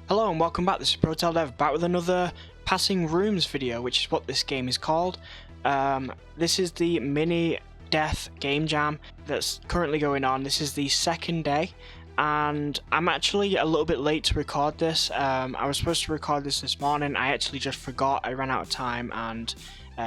Hello and welcome back. This is ProTaleDev back with another passing rooms video, which is what this game is called. This is the mini death game jam that's currently going on. This is the second day and I'm actually a little bit late to record this. I was supposed to record this morning. I actually just forgot. I ran out of time and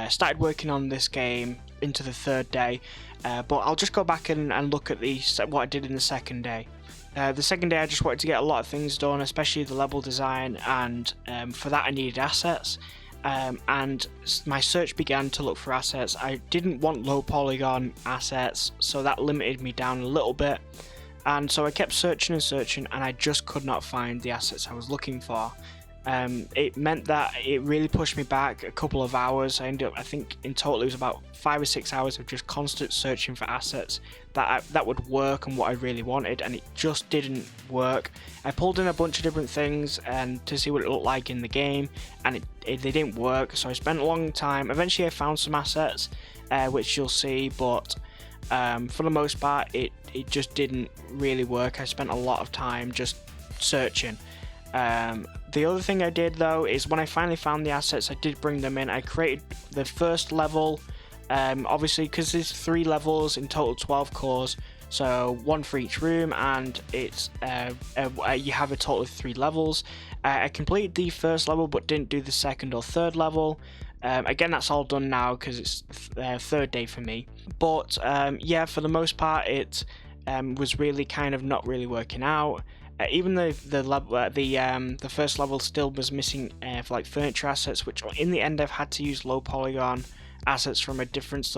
started working on this game into the third day, but I'll just go back and look at what I did in the second day. The second day I just wanted to get a lot of things done, especially the level design, and for that I needed assets, and my search began to look for assets. I didn't want low polygon assets, so that limited me down a little bit, and so I kept searching and searching and I just could not find the assets I was looking for. It meant that it really pushed me back a couple of hours. I think in total it was about 5 or 6 hours of just constant searching for assets that would work and what I really wanted, and it just didn't work. I pulled in a bunch of different things and to see what it looked like in the game, and they didn't work, so I spent a long time. Eventually I found some assets, which you'll see, but for the most part it just didn't really work. I spent a lot of time just searching. The other thing I did though is when I finally found the assets, I did bring them in. I created the first level, obviously because there's 3 levels in total, 12 cores, so 1 for each room, and it's you have a total of 3 levels. I completed the first level but didn't do the second or third level. Again, that's all done now because it's third day for me, but yeah, for the most part it was really kind of not really working out. Even though the first level still was missing for like furniture assets, which in the end I've had to use low polygon assets from a different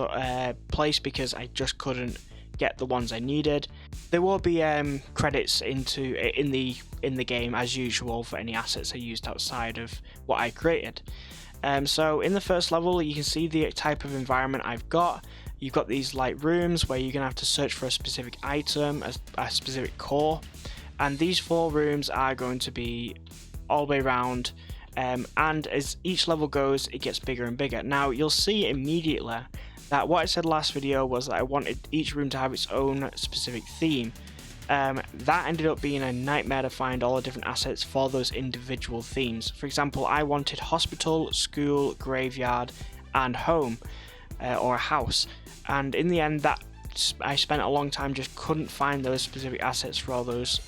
place because I just couldn't get the ones I needed. There will be credits in the game as usual for any assets I used outside of what I created. So in the first level you can see the type of environment I've got. You've got these like rooms where you're gonna have to search for a specific item, a specific core. And these 4 rooms are going to be all the way around, and as each level goes it gets bigger and bigger. Now you'll see immediately that what I said last video was that I wanted each room to have its own specific theme. That ended up being a nightmare to find all the different assets for those individual themes. For example, I wanted hospital, school, graveyard and home, or a house, and in the end I spent a long time just couldn't find those specific assets for all those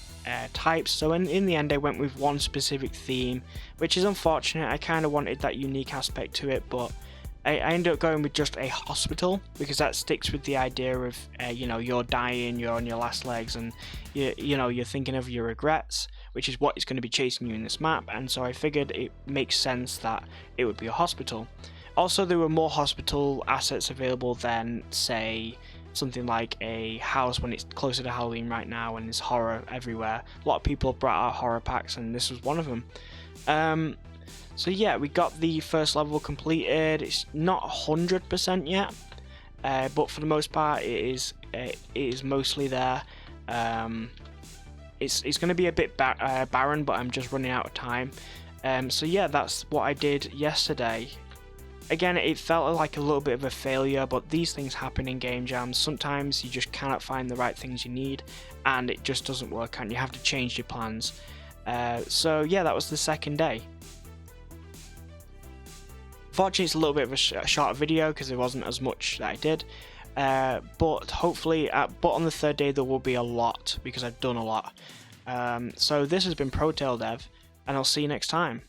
types. So in the end I went with one specific theme, which is unfortunate. I kind of wanted that unique aspect to it, but I ended up going with just a hospital because that sticks with the idea of you know, you're dying, you're on your last legs, and you're thinking of your regrets, which is what is going to be chasing you in this map, and so I figured it makes sense that it would be a hospital. Also, there were more hospital assets available than, say, something like a house when it's closer to Halloween right now and there's horror everywhere. A lot of people have brought out horror packs and this was one of them. So yeah, we got the first level completed. It's not 100% yet, but for the most part it is mostly there. It's going to be a bit barren, but I'm just running out of time. So yeah, that's what I did yesterday. Again, it felt like a little bit of a failure, but these things happen in game jams. Sometimes you just cannot find the right things you need and it just doesn't work out and you have to change your plans. So yeah, that was the second day. Fortunately, it's a little bit of a shorter video because there wasn't as much that I did, but hopefully, but on the third day there will be a lot because I've done a lot. So this has been ProTaleDev, and I'll see you next time.